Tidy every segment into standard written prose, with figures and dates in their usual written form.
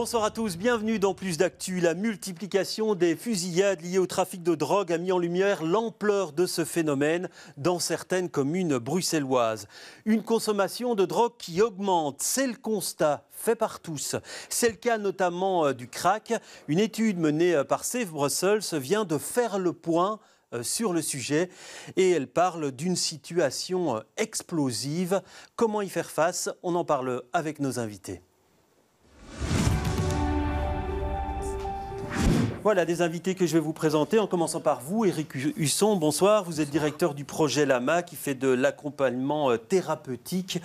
Bonsoir à tous, bienvenue dans Plus d'Actu. La multiplication des fusillades liées au trafic de drogue a mis en lumière l'ampleur de ce phénomène dans certaines communes bruxelloises. Une consommation de drogue qui augmente, c'est le constat fait par tous. C'est le cas notamment du crack. Une étude menée par Save Brussels vient de faire le point sur le sujet et elle parle d'une situation explosive. Comment y faire face? On en parle avec nos invités. Voilà des invités que je vais vous présenter, en commençant par vous, Éric Husson. Bonsoir, vous êtes directeur du projet LAMA qui fait de l'accompagnement thérapeutique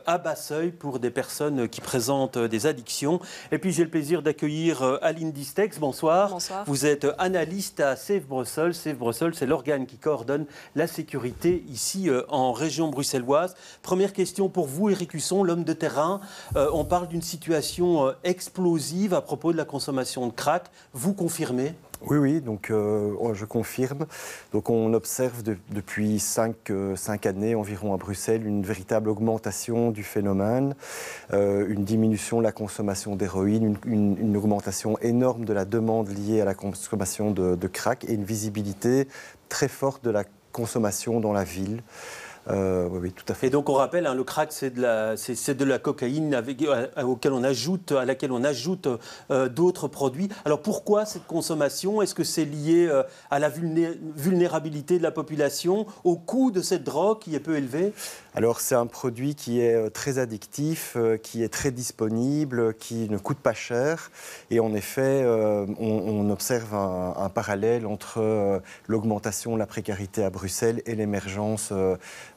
à bas seuil pour des personnes qui présentent des addictions. Et puis j'ai le plaisir d'accueillir Aline Distex. Bonsoir. Bonsoir. Vous êtes analyste à Save Brussels. Save Brussels, c'est l'organe qui coordonne la sécurité ici en région bruxelloise. Première question pour vous, Éric Husson, l'homme de terrain. On parle d'une situation explosive à propos de la consommation de crack. Vous confirmez? Oui, donc je confirme. Donc on observe depuis 5 années environ à Bruxelles une véritable augmentation du phénomène, une diminution de la consommation d'héroïne, une augmentation énorme de la demande liée à la consommation de crack et une visibilité très forte de la consommation dans la ville. Oui, tout à fait. Et donc on rappelle, le crack c'est de la cocaïne à laquelle on ajoute d'autres produits. Alors pourquoi cette consommation? Est-ce que c'est lié à la vulnérabilité de la population, au coût de cette drogue qui est peu élevé? Alors c'est un produit qui est très addictif, qui est très disponible, qui ne coûte pas cher. Et en effet, on observe un parallèle entre l'augmentation de la précarité à Bruxelles et l'émergence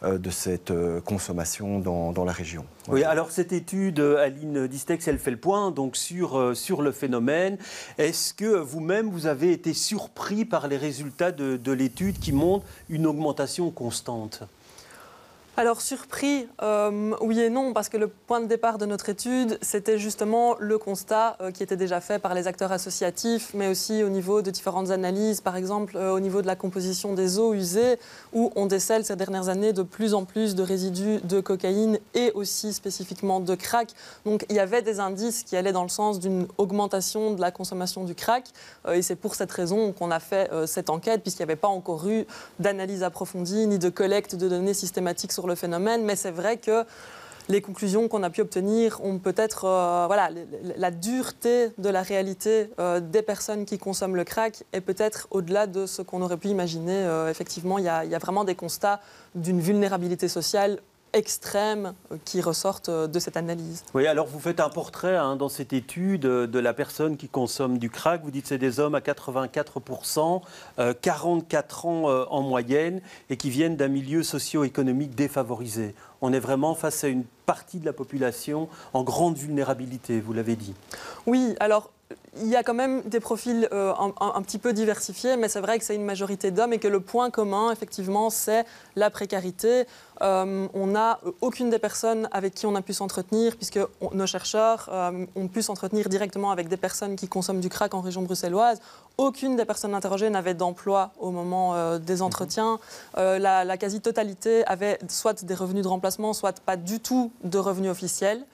de cette consommation dans la région. Oui, alors cette étude, Aline Distex, elle fait le point donc, sur le phénomène. Est-ce que vous-même, vous avez été surpris par les résultats de l'étude qui montrent une augmentation constante? Alors surpris, oui et non, parce que le point de départ de notre étude, c'était justement le constat qui était déjà fait par les acteurs associatifs, mais aussi au niveau de différentes analyses, par exemple au niveau de la composition des eaux usées, où on décèle ces dernières années de plus en plus de résidus de cocaïne et aussi spécifiquement de crack. Donc il y avait des indices qui allaient dans le sens d'une augmentation de la consommation du crack, et c'est pour cette raison qu'on a fait cette enquête, puisqu'il n'y avait pas encore eu d'analyse approfondie ni de collecte de données systématiques sur le phénomène, mais c'est vrai que les conclusions qu'on a pu obtenir ont peut-être la dureté de la réalité des personnes qui consomment le crack est peut-être au-delà de ce qu'on aurait pu imaginer. Effectivement, il y a vraiment des constats d'une vulnérabilité sociale extrêmes qui ressortent de cette analyse. Oui, alors vous faites un portrait dans cette étude de la personne qui consomme du crack. Vous dites que c'est des hommes à 84%, 44 ans en moyenne et qui viennent d'un milieu socio-économique défavorisé. On est vraiment face à une partie de la population en grande vulnérabilité, vous l'avez dit. Oui, alors il y a quand même des profils un petit peu diversifiés, mais c'est vrai que c'est une majorité d'hommes et que le point commun, effectivement, c'est la précarité. On n'a aucune des personnes avec qui on a pu s'entretenir, puisque nos chercheurs ont pu s'entretenir directement avec des personnes qui consomment du crack en région bruxelloise. Aucune des personnes interrogées n'avait d'emploi au moment des entretiens. La quasi-totalité avait soit des revenus de remplacement, soit pas du tout de revenus officiels.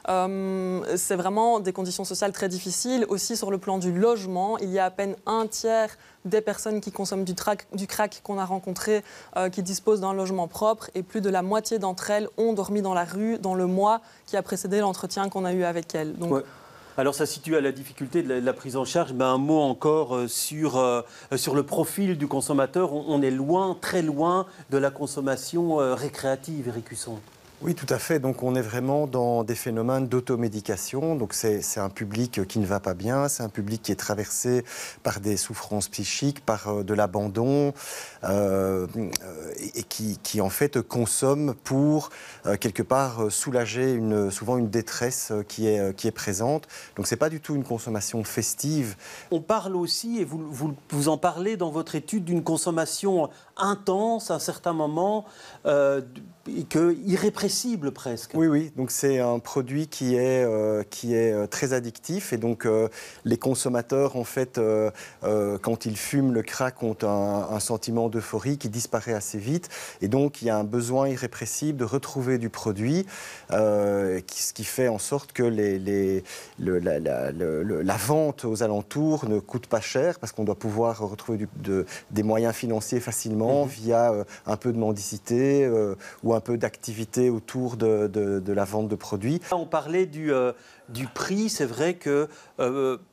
C'est vraiment des conditions sociales très difficiles. Aussi sur le plan du logement, il y a à peine un tiers des personnes qui consomment du crack qu'on a rencontrées qui disposent d'un logement propre et plus de la moitié d'entre elles ont dormi dans la rue dans le mois qui a précédé l'entretien qu'on a eu avec elles. Donc, ouais. Alors ça situe à la difficulté de la prise en charge. Un mot encore sur le profil du consommateur. On est loin, très loin de la consommation récréative, Éric Husson. Oui, tout à fait. Donc on est vraiment dans des phénomènes d'automédication. Donc c'est un public qui ne va pas bien, c'est un public qui est traversé par des souffrances psychiques, par de l'abandon, et qui en fait consomme pour quelque part soulager souvent une détresse qui est présente. Donc c'est pas du tout une consommation festive. On parle aussi, et vous en parlez dans votre étude, d'une consommation intense à un certain moment, irrépressible presque. Oui, oui. Donc c'est un produit qui est très addictif et donc les consommateurs en fait quand ils fument le crack ont un sentiment d'euphorie qui disparaît assez vite et donc il y a un besoin irrépressible de retrouver du produit, ce qui fait en sorte que la vente aux alentours ne coûte pas cher parce qu'on doit pouvoir retrouver des moyens financiers facilement via un peu de mendicité ou un peu d'activité autour de la vente de produits. On parlait du prix, c'est vrai que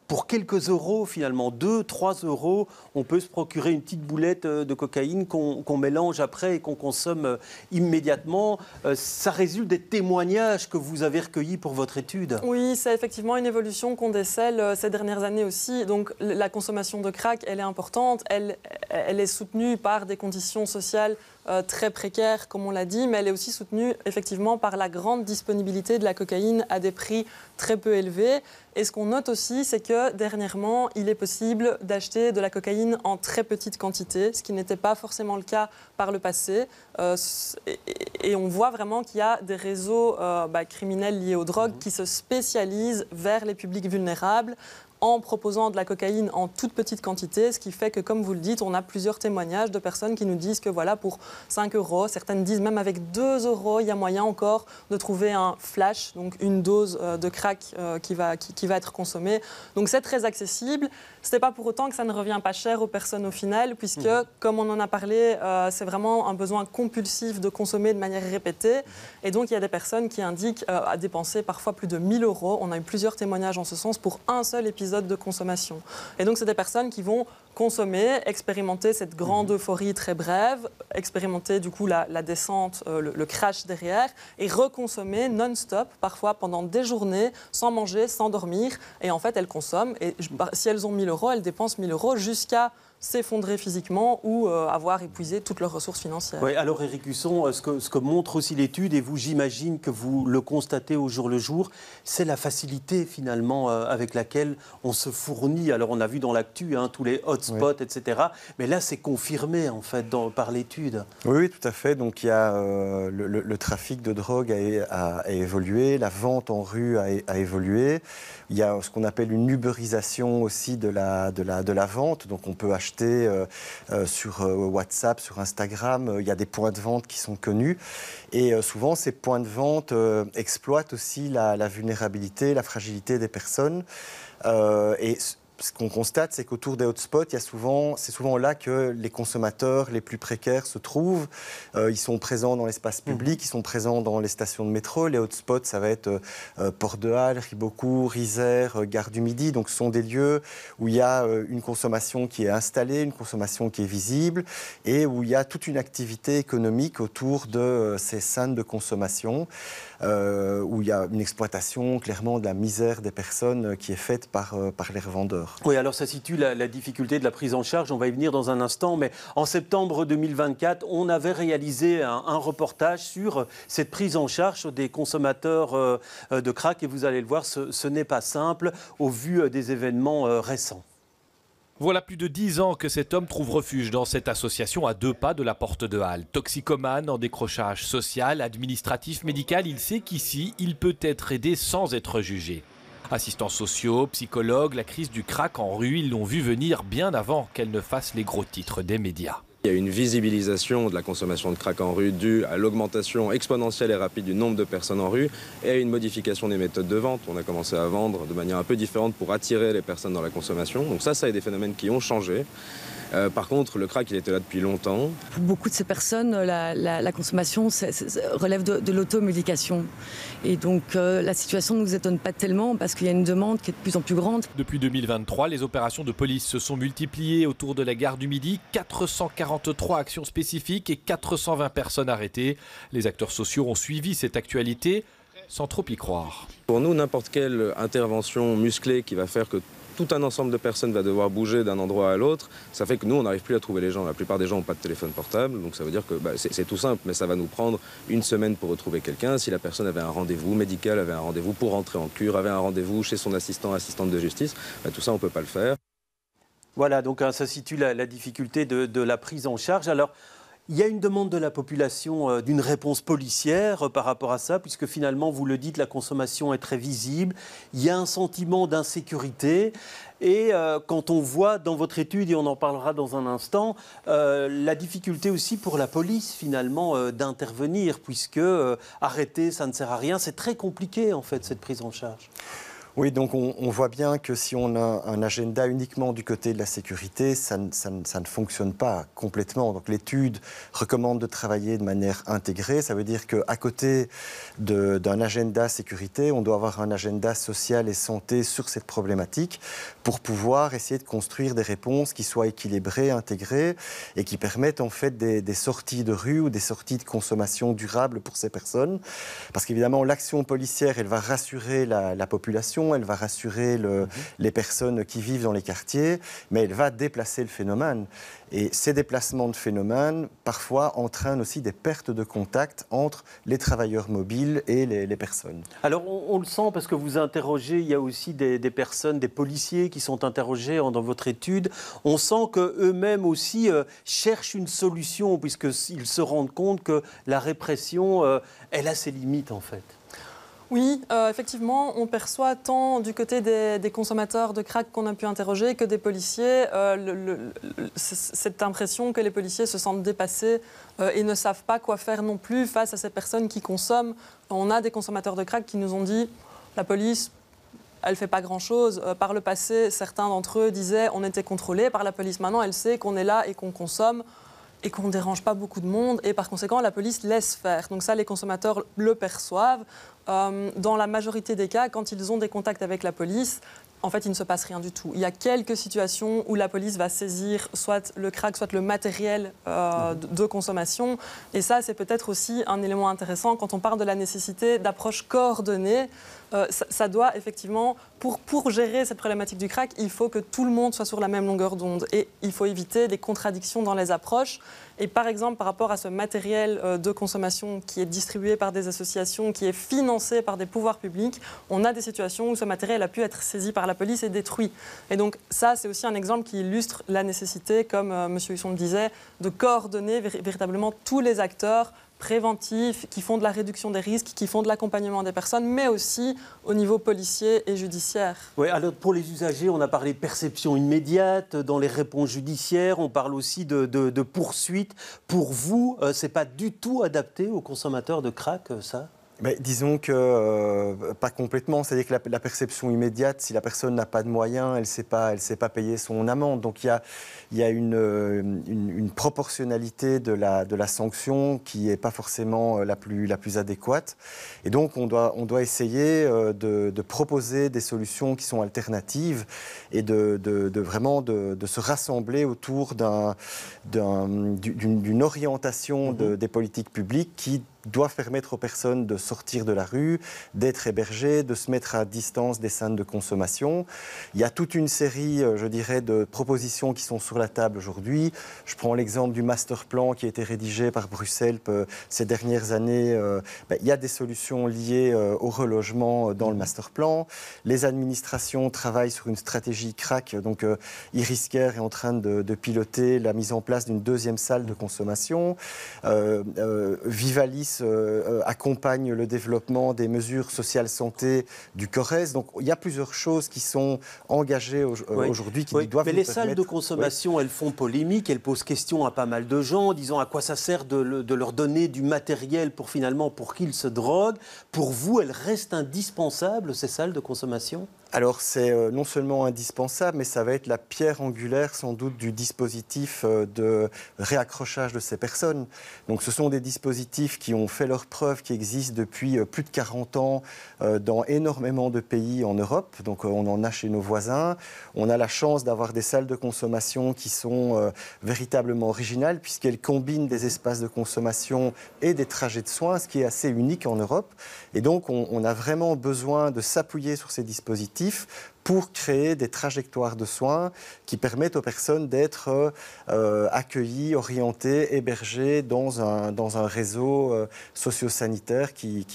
pour quelques euros finalement, 2-3 euros, on peut se procurer une petite boulette de cocaïne qu'on mélange après et qu'on consomme immédiatement. Ça résulte des témoignages que vous avez recueillis pour votre étude. Oui, c'est effectivement une évolution qu'on décèle ces dernières années aussi. Donc la consommation de crack, elle est importante, elle est soutenue par des conditions sociales très précaires, comme on l'a dit, mais elle est aussi soutenue effectivement par la grande disponibilité de la cocaïne à des prix très peu élevés. Et ce qu'on note aussi, c'est que dernièrement, il est possible d'acheter de la cocaïne en très petite quantité, ce qui n'était pas forcément le cas par le passé. Et on voit vraiment qu'il y a des réseaux criminels liés aux drogues qui se spécialisent vers les publics vulnérables en proposant de la cocaïne en toute petite quantité, ce qui fait que, comme vous le dites, on a plusieurs témoignages de personnes qui nous disent que voilà, pour 5 euros, certaines disent même avec 2 euros, il y a moyen encore de trouver un flash, donc une dose de crack qui va être consommée. Donc c'est très accessible. Ce n'est pas pour autant que ça ne revient pas cher aux personnes au final, puisque, comme on en a parlé, c'est vraiment un besoin compulsif de consommer de manière répétée. Et donc il y a des personnes qui indiquent à dépenser parfois plus de 1 000 euros. On a eu plusieurs témoignages en ce sens pour un seul épisode de consommation. Et donc, c'est des personnes qui vont consommer, expérimenter cette grande euphorie très brève, expérimenter du coup la descente, le crash derrière, et reconsommer non-stop, parfois pendant des journées, sans manger, sans dormir. Et en fait, elles consomment. Et si elles ont 1 000 euros, elles dépensent 1 000 euros jusqu'à s'effondrer physiquement ou avoir épuisé toutes leurs ressources financières. Oui, alors Éric Husson, ce que montre aussi l'étude, et vous, j'imagine que vous le constatez au jour le jour, c'est la facilité finalement avec laquelle on se fournit. Alors on a vu dans l'actu tous les hotspots, etc. Mais là, c'est confirmé en fait par l'étude. Oui, tout à fait. Donc il y a le trafic de drogue a évolué, la vente en rue a évolué. Il y a ce qu'on appelle une uberisation aussi de la vente. Donc on peut acheter sur WhatsApp, sur Instagram. Il y a des points de vente qui sont connus. Et souvent, ces points de vente exploitent aussi la vulnérabilité, la fragilité des personnes. Et ce qu'on constate, c'est qu'autour des hotspots, c'est souvent là que les consommateurs les plus précaires se trouvent. Ils sont présents dans l'espace public, ils sont présents dans les stations de métro. Les hotspots, ça va être Port de Halle, Ribeaucourt, Isère, Gare du Midi. Donc ce sont des lieux où il y a une consommation qui est installée, une consommation qui est visible et où il y a toute une activité économique autour de ces scènes de consommation. Où il y a une exploitation clairement de la misère des personnes qui est faite par les revendeurs. Oui, alors ça situe la difficulté de la prise en charge, on va y venir dans un instant, mais en septembre 2024, on avait réalisé un reportage sur cette prise en charge des consommateurs de crack et vous allez le voir, ce n'est pas simple au vu des événements récents. Voilà plus de 10 ans que cet homme trouve refuge dans cette association à 2 pas de la porte de Halle. Toxicomane, en décrochage social, administratif, médical, il sait qu'ici, il peut être aidé sans être jugé. Assistants sociaux, psychologues, la crise du crack en rue, ils l'ont vu venir bien avant qu'elle ne fasse les gros titres des médias. Il y a une visibilisation de la consommation de crack en rue due à l'augmentation exponentielle et rapide du nombre de personnes en rue et à une modification des méthodes de vente. On a commencé à vendre de manière un peu différente pour attirer les personnes dans la consommation. Donc ça est des phénomènes qui ont changé. Par contre, le crack, il était là depuis longtemps. Pour beaucoup de ces personnes, la consommation relève de l'automédication. Et donc, la situation ne nous étonne pas tellement parce qu'il y a une demande qui est de plus en plus grande. Depuis 2023, les opérations de police se sont multipliées autour de la gare du Midi. 443 actions spécifiques et 420 personnes arrêtées. Les acteurs sociaux ont suivi cette actualité sans trop y croire. Pour nous, n'importe quelle intervention musclée qui va faire que tout un ensemble de personnes va devoir bouger d'un endroit à l'autre, ça fait que nous, on n'arrive plus à trouver les gens. La plupart des gens n'ont pas de téléphone portable, donc ça veut dire que c'est tout simple, mais ça va nous prendre une semaine pour retrouver quelqu'un. Si la personne avait un rendez-vous médical, avait un rendez-vous pour rentrer en cure, avait un rendez-vous chez son assistante de justice, tout ça, on ne peut pas le faire. Voilà, donc ça situe la difficulté de la prise en charge. Alors, Il y a une demande de la population d'une réponse policière par rapport à ça, puisque finalement, vous le dites, la consommation est très visible. Il y a un sentiment d'insécurité. Et quand on voit dans votre étude, et on en parlera dans un instant, la difficulté aussi pour la police finalement d'intervenir, puisque arrêter, ça ne sert à rien. C'est très compliqué en fait, cette prise en charge. Oui, donc on voit bien que si on a un agenda uniquement du côté de la sécurité, ça ne fonctionne pas complètement. Donc l'étude recommande de travailler de manière intégrée. Ça veut dire qu'à côté d'un agenda sécurité, on doit avoir un agenda social et santé sur cette problématique pour pouvoir essayer de construire des réponses qui soient équilibrées, intégrées et qui permettent en fait des sorties de rue ou des sorties de consommation durable pour ces personnes. Parce qu'évidemment, l'action policière, elle va rassurer la population, elle va rassurer les personnes qui vivent dans les quartiers, mais elle va déplacer le phénomène. Et ces déplacements de phénomènes, parfois, entraînent aussi des pertes de contact entre les travailleurs mobiles et les personnes. Alors, on le sent parce que vous interrogez, il y a aussi des personnes, des policiers qui sont interrogés dans votre étude. On sent qu'eux-mêmes aussi cherchent une solution, puisqu'ils se rendent compte que la répression, elle a ses limites, en fait. Oui, effectivement, on perçoit tant du côté des consommateurs de crack qu'on a pu interroger que des policiers cette impression que les policiers se sentent dépassés et ne savent pas quoi faire non plus face à ces personnes qui consomment. On a des consommateurs de crack qui nous ont dit « la police, elle ne fait pas grand-chose ». Par le passé, certains d'entre eux disaient « on était contrôlés par la police ». Maintenant, elle sait qu'on est là et qu'on consomme et qu'on ne dérange pas beaucoup de monde. Et par conséquent, la police laisse faire. Donc ça, les consommateurs le perçoivent. Dans la majorité des cas, quand ils ont des contacts avec la police, en fait, il ne se passe rien du tout. Il y a quelques situations où la police va saisir soit le crack, soit le matériel de consommation. Et ça, c'est peut-être aussi un élément intéressant quand on parle de la nécessité d'approche coordonnée. Ça doit effectivement, pour gérer cette problématique du crack, il faut que tout le monde soit sur la même longueur d'onde. Et il faut éviter des contradictions dans les approches. Et par exemple, par rapport à ce matériel de consommation qui est distribué par des associations, qui est financé par des pouvoirs publics, on a des situations où ce matériel a pu être saisi par la police et détruit. Et donc ça, c'est aussi un exemple qui illustre la nécessité, comme M. Husson le disait, de coordonner véritablement tous les acteurs préventifs, qui font de la réduction des risques, qui font de l'accompagnement des personnes, mais aussi au niveau policier et judiciaire. Oui, alors pour les usagers, on a parlé de perception immédiate dans les réponses judiciaires, on parle aussi de poursuites. Pour vous, ce n'est pas du tout adapté aux consommateurs de crack, ça ? Mais disons que pas complètement, c'est-à-dire que la perception immédiate, si la personne n'a pas de moyens, elle sait pas payer son amende. Donc il y a une proportionnalité de la sanction qui n'est pas forcément la plus adéquate. Et donc on doit essayer de proposer des solutions qui sont alternatives et vraiment de se rassembler autour d'une orientation des politiques publiques qui doivent permettre aux personnes de sortir de la rue, d'être hébergées, de se mettre à distance des centres de consommation. Il y a toute une série, je dirais, de propositions qui sont sur la table aujourd'hui. Je prends l'exemple du master plan qui a été rédigé par Bruxelles ces dernières années. Il y a des solutions liées au relogement dans le master plan. Les administrations travaillent sur une stratégie crack. Donc Iriscare est en train de piloter la mise en place d'une deuxième salle de consommation. Vivalis accompagne le développement des mesures sociales santé du CORES. Donc il y a plusieurs choses qui sont engagées aujourd'hui qui doivent nous permettre... Mais les salles de consommation, elles font polémique, elles posent question à pas mal de gens, disant à quoi ça sert de leur donner du matériel pour qu'ils se droguent. Pour vous, elles restent indispensables, ces salles de consommation ? Alors c'est non seulement indispensable, mais ça va être la pierre angulaire sans doute du dispositif de réaccrochage de ces personnes. Donc ce sont des dispositifs qui ont fait leurs preuves, qui existent depuis plus de 40 ans dans énormément de pays en Europe. Donc on en a chez nos voisins. On a la chance d'avoir des salles de consommation qui sont véritablement originales puisqu'elles combinent des espaces de consommation et des trajets de soins, ce qui est assez unique en Europe. Et donc on a vraiment besoin de s'appuyer sur ces dispositifs pour créer des trajectoires de soins qui permettent aux personnes d'être accueillies, orientées, hébergées dans un réseau socio-sanitaire qui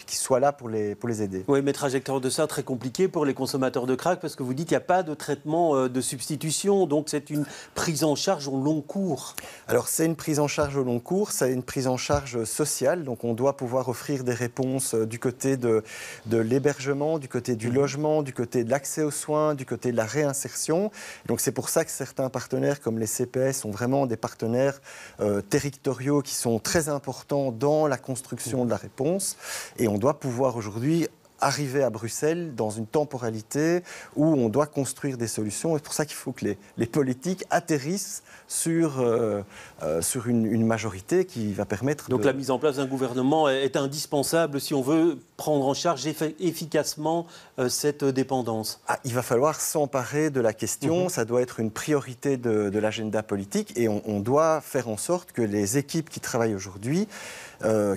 soit là pour les aider. Oui, mais trajectoire de ça très compliqué pour les consommateurs de crack parce que vous dites qu'il n'y a pas de traitement de substitution, donc c'est une prise en charge au long cours. Alors c'est une prise en charge au long cours, c'est une prise en charge sociale, donc on doit pouvoir offrir des réponses du côté de l'hébergement, du côté du logement, du côté de l'accès aux soins, du côté de la réinsertion. Donc c'est pour ça que certains partenaires comme les CPS sont vraiment des partenaires territoriaux qui sont très importants dans la construction de la réponse. Et on doit pouvoir aujourd'hui arriver à Bruxelles dans une temporalité où on doit construire des solutions. Et c'est pour ça qu'il faut que les politiques atterrissent sur une majorité qui va permettre Donc la mise en place d'un gouvernement est indispensable si on veut prendre en charge efficacement cette dépendance. Il va falloir s'emparer de la question, ça doit être une priorité de l'agenda politique et on doit faire en sorte que les équipes qui travaillent aujourd'hui,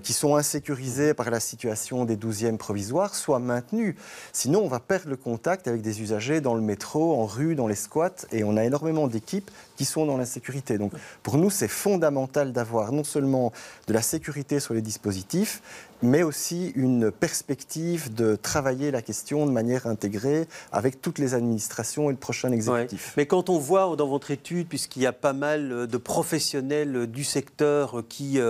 qui sont insécurisées par la situation des 12e provisoires, soient maintenues. Sinon, on va perdre le contact avec des usagers dans le métro, en rue, dans les squats, et on a énormément d'équipes qui sont dans l'insécurité. Donc, pour nous, c'est fondamental d'avoir non seulement de la sécurité sur les dispositifs, mais aussi une perspective de travailler la question de manière intégrée avec toutes les administrations et le prochain exécutif. Ouais. Mais quand on voit dans votre étude, puisqu'il y a pas mal de professionnels du secteur qui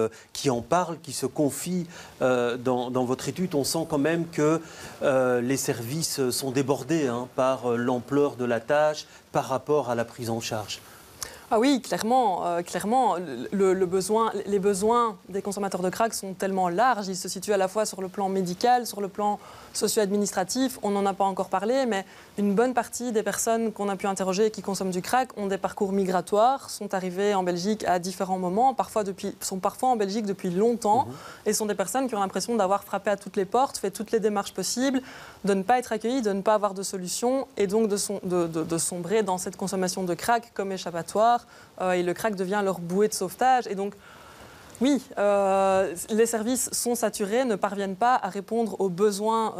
en parlent, qui se confient dans votre étude, on sent quand même que les services sont débordés par l'ampleur de la tâche par rapport à la prise en charge. Ah oui, clairement, les besoins des consommateurs de crack sont tellement larges. Ils se situent à la fois sur le plan médical, sur le plan socio-administratif. On n'en a pas encore parlé, mais une bonne partie des personnes qu'on a pu interroger et qui consomment du crack ont des parcours migratoires, sont arrivées en Belgique à différents moments, sont parfois en Belgique depuis longtemps, et sont des personnes qui ont l'impression d'avoir frappé à toutes les portes, fait toutes les démarches possibles, de ne pas être accueillies, de ne pas avoir de solution, et donc de sombrer dans cette consommation de crack comme échappatoire. Et le crack devient leur bouée de sauvetage. Et donc, oui, les services sont saturés, ne parviennent pas à répondre aux besoins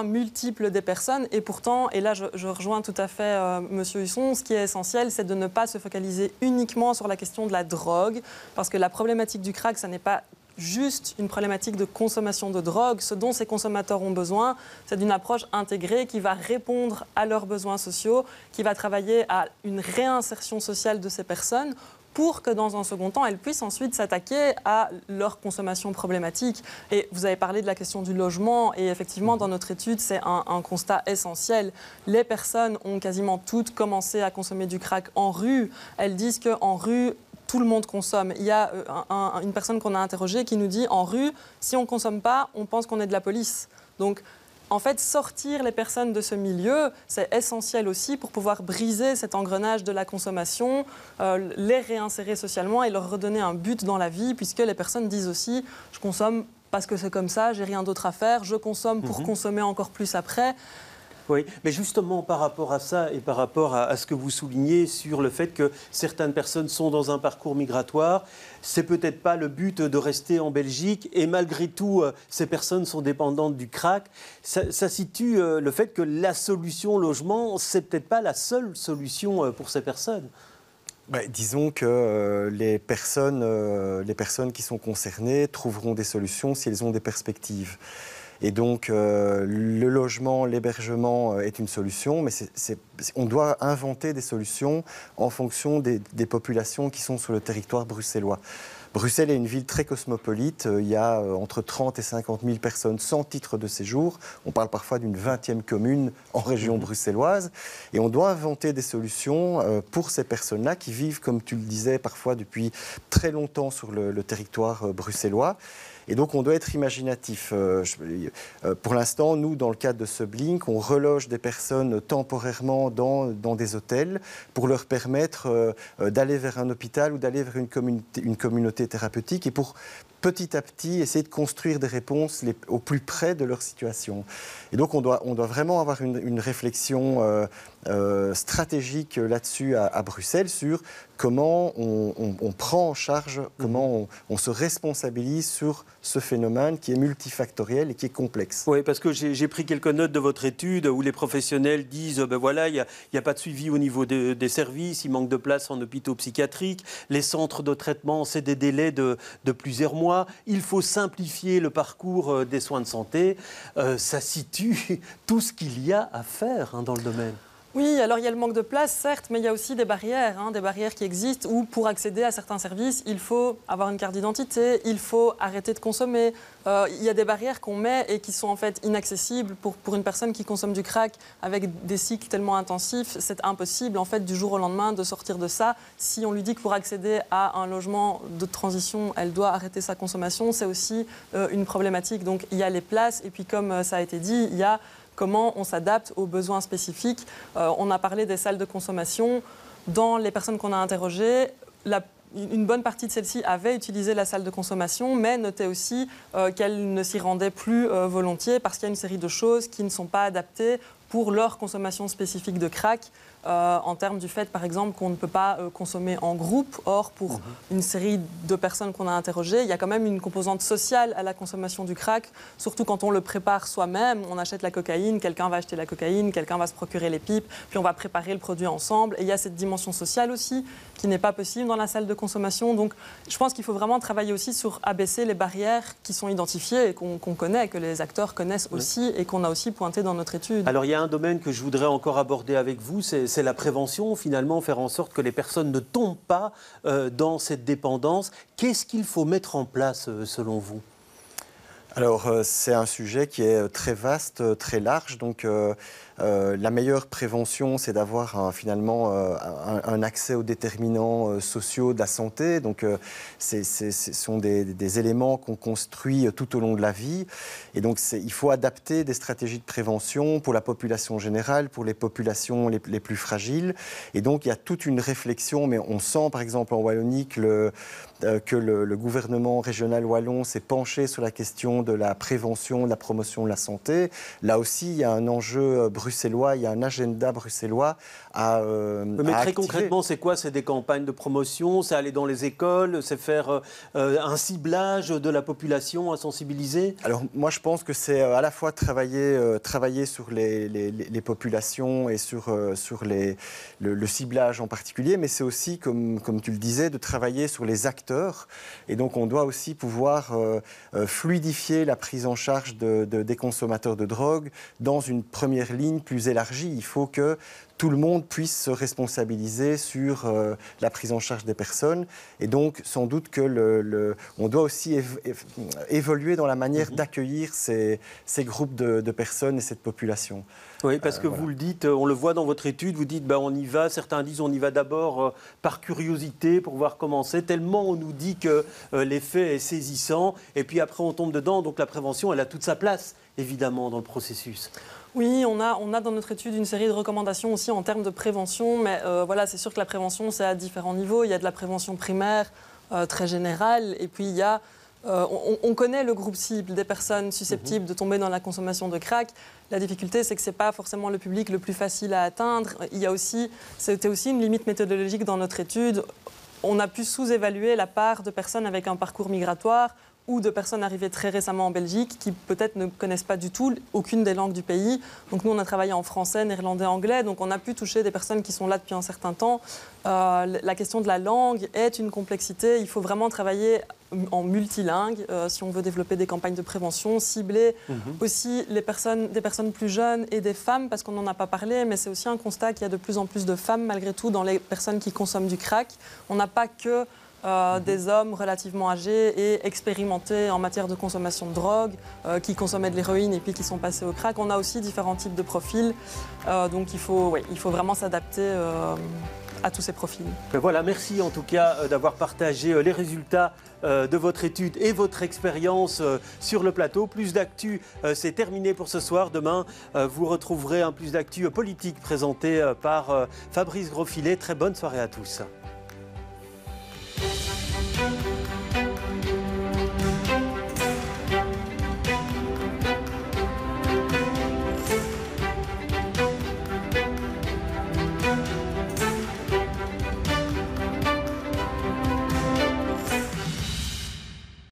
multiples des personnes. Et pourtant, et là je rejoins tout à fait M. Husson, ce qui est essentiel, c'est de ne pas se focaliser uniquement sur la question de la drogue, parce que la problématique du crack, ça n'est pas juste une problématique de consommation de drogue. Ce dont ces consommateurs ont besoin, c'est d'une approche intégrée qui va répondre à leurs besoins sociaux, qui va travailler à une réinsertion sociale de ces personnes pour que dans un second temps, elles puissent ensuite s'attaquer à leur consommation problématique. Et vous avez parlé de la question du logement, et effectivement, dans notre étude, c'est un constat essentiel. Les personnes ont quasiment toutes commencé à consommer du crack en rue. Elles disent qu'en rue, tout le monde consomme. Il y a une personne qu'on a interrogée qui nous dit, en rue, si on ne consomme pas, on pense qu'on est de la police. Donc, en fait, sortir les personnes de ce milieu, c'est essentiel aussi pour pouvoir briser cet engrenage de la consommation, les réinsérer socialement et leur redonner un but dans la vie, puisque les personnes disent aussi, je consomme parce que c'est comme ça, j'ai rien d'autre à faire, je consomme pour consommer encore plus après. Oui, mais justement par rapport à ça et par rapport à ce que vous soulignez sur le fait que certaines personnes sont dans un parcours migratoire, c'est peut-être pas le but de rester en Belgique et malgré tout, ces personnes sont dépendantes du crack. Ça situe le fait que la solution logement, c'est peut-être pas la seule solution pour ces personnes. Disons que les personnes qui sont concernées trouveront des solutions si elles ont des perspectives. Et donc, le logement, l'hébergement est une solution, mais on doit inventer des solutions en fonction des populations qui sont sur le territoire bruxellois. Bruxelles est une ville très cosmopolite. Il y a entre 30 et 50 000 personnes sans titre de séjour. On parle parfois d'une 20e commune en région bruxelloise. Et on doit inventer des solutions pour ces personnes-là qui vivent, comme tu le disais, parfois depuis très longtemps sur le territoire bruxellois. Et donc, on doit être imaginatif. Pour l'instant, nous, dans le cadre de ce Blink, on reloge des personnes temporairement dans des hôtels pour leur permettre d'aller vers un hôpital ou d'aller vers une communauté thérapeutique et pour petit à petit essayer de construire des réponses au plus près de leur situation. Et donc on doit vraiment avoir une réflexion stratégique là-dessus à Bruxelles sur comment on prend en charge, comment on se responsabilise sur ce phénomène qui est multifactoriel et qui est complexe. Oui, parce que j'ai pris quelques notes de votre étude où les professionnels disent ben voilà, il n'y a pas de suivi au niveau des services, il manque de place en hôpitaux psychiatriques, les centres de traitement, c'est des délais de plusieurs mois, il faut simplifier le parcours des soins de santé. Ça situe tout ce qu'il y a à faire dans le domaine. Oui, alors il y a le manque de place, certes, mais il y a aussi des barrières qui existent où pour accéder à certains services, il faut avoir une carte d'identité, il faut arrêter de consommer. Il y a des barrières qu'on met et qui sont en fait inaccessibles pour une personne qui consomme du crack avec des cycles tellement intensifs. C'est impossible en fait du jour au lendemain de sortir de ça. Si on lui dit que pour accéder à un logement de transition, elle doit arrêter sa consommation, c'est aussi une problématique. Donc il y a les places et puis comme ça a été dit, il y a comment on s'adapte aux besoins spécifiques. On a parlé des salles de consommation. Dans les personnes qu'on a interrogées, une bonne partie de celles-ci avaient utilisé la salle de consommation, mais notaient aussi qu'elles ne s'y rendaient plus volontiers parce qu'il y a une série de choses qui ne sont pas adaptées pour leur consommation spécifique de crack, en termes du fait, par exemple, qu'on ne peut pas consommer en groupe. Or, pour une série de personnes qu'on a interrogées, il y a quand même une composante sociale à la consommation du crack, surtout quand on le prépare soi-même. On achète la cocaïne, quelqu'un va acheter la cocaïne, quelqu'un va se procurer les pipes, puis on va préparer le produit ensemble. Et il y a cette dimension sociale aussi, qui n'est pas possible dans la salle de consommation. Donc, je pense qu'il faut vraiment travailler aussi sur abaisser les barrières qui sont identifiées et qu'on connaît, que les acteurs connaissent aussi et qu'on a aussi pointé dans notre étude. Alors, il y a un domaine que je voudrais encore aborder avec vous, c'est la prévention, finalement, faire en sorte que les personnes ne tombent pas dans cette dépendance. Qu'est-ce qu'il faut mettre en place, selon vous ? Alors, c'est un sujet qui est très vaste, très large. Donc, la meilleure prévention, c'est d'avoir finalement un accès aux déterminants sociaux de la santé. Donc, ce sont des éléments qu'on construit tout au long de la vie. Et donc, il faut adapter des stratégies de prévention pour la population générale, pour les populations les plus fragiles. Et donc, il y a toute une réflexion. Mais on sent, par exemple, en Wallonie que le gouvernement régional wallon s'est penché sur la question de la prévention, de la promotion de la santé. Là aussi, il y a un enjeu bruxellois, il y a un agenda bruxellois à Mais très concrètement, c'est quoi ? C'est des campagnes de promotion, c'est aller dans les écoles, c'est faire un ciblage de la population à sensibiliser ? Alors moi, je pense que c'est à la fois travailler sur les populations et sur le ciblage en particulier, mais c'est aussi, comme tu le disais, de travailler sur les acteurs. Et donc, on doit aussi pouvoir fluidifier la prise en charge des consommateurs de drogue dans une première ligne plus élargie. Il faut que tout le monde puisse se responsabiliser sur la prise en charge des personnes. Et donc, sans doute que on doit aussi évoluer dans la manière d'accueillir ces groupes de personnes et cette population. Oui, parce que vous le dites, on le voit dans votre étude, vous dites on y va, certains disent on y va d'abord par curiosité pour voir comment c'est, tellement on nous dit que l'effet est saisissant, et puis après on tombe dedans, donc la prévention, elle a toute sa place, évidemment, dans le processus. Oui, on a dans notre étude une série de recommandations aussi en termes de prévention, mais voilà, c'est sûr que la prévention, c'est à différents niveaux. Il y a de la prévention primaire, très générale, et puis il y a... on connaît le groupe cible des personnes susceptibles de tomber dans la consommation de crack. La difficulté, c'est que ce n'est pas forcément le public le plus facile à atteindre. C'était aussi une limite méthodologique dans notre étude. On a pu sous-évaluer la part de personnes avec un parcours migratoire ou de personnes arrivées très récemment en Belgique qui peut-être ne connaissent pas du tout aucune des langues du pays. Donc nous, on a travaillé en français, néerlandais, anglais, donc on a pu toucher des personnes qui sont là depuis un certain temps. La question de la langue est une complexité. Il faut vraiment travailler en multilingue si on veut développer des campagnes de prévention, cibler aussi des personnes plus jeunes et des femmes, parce qu'on n'en a pas parlé, mais c'est aussi un constat qu'il y a de plus en plus de femmes, malgré tout, dans les personnes qui consomment du crack. On n'a pas que des hommes relativement âgés et expérimentés en matière de consommation de drogue, qui consommaient de l'héroïne et puis qui sont passés au crack. On a aussi différents types de profils, donc il faut vraiment s'adapter à tous ces profils. Ben voilà, merci en tout cas d'avoir partagé les résultats de votre étude et votre expérience sur le plateau. Plus d'actu, c'est terminé pour ce soir. Demain, vous retrouverez un plus d'actu politique présenté par Fabrice Grosfilet. Très bonne soirée à tous.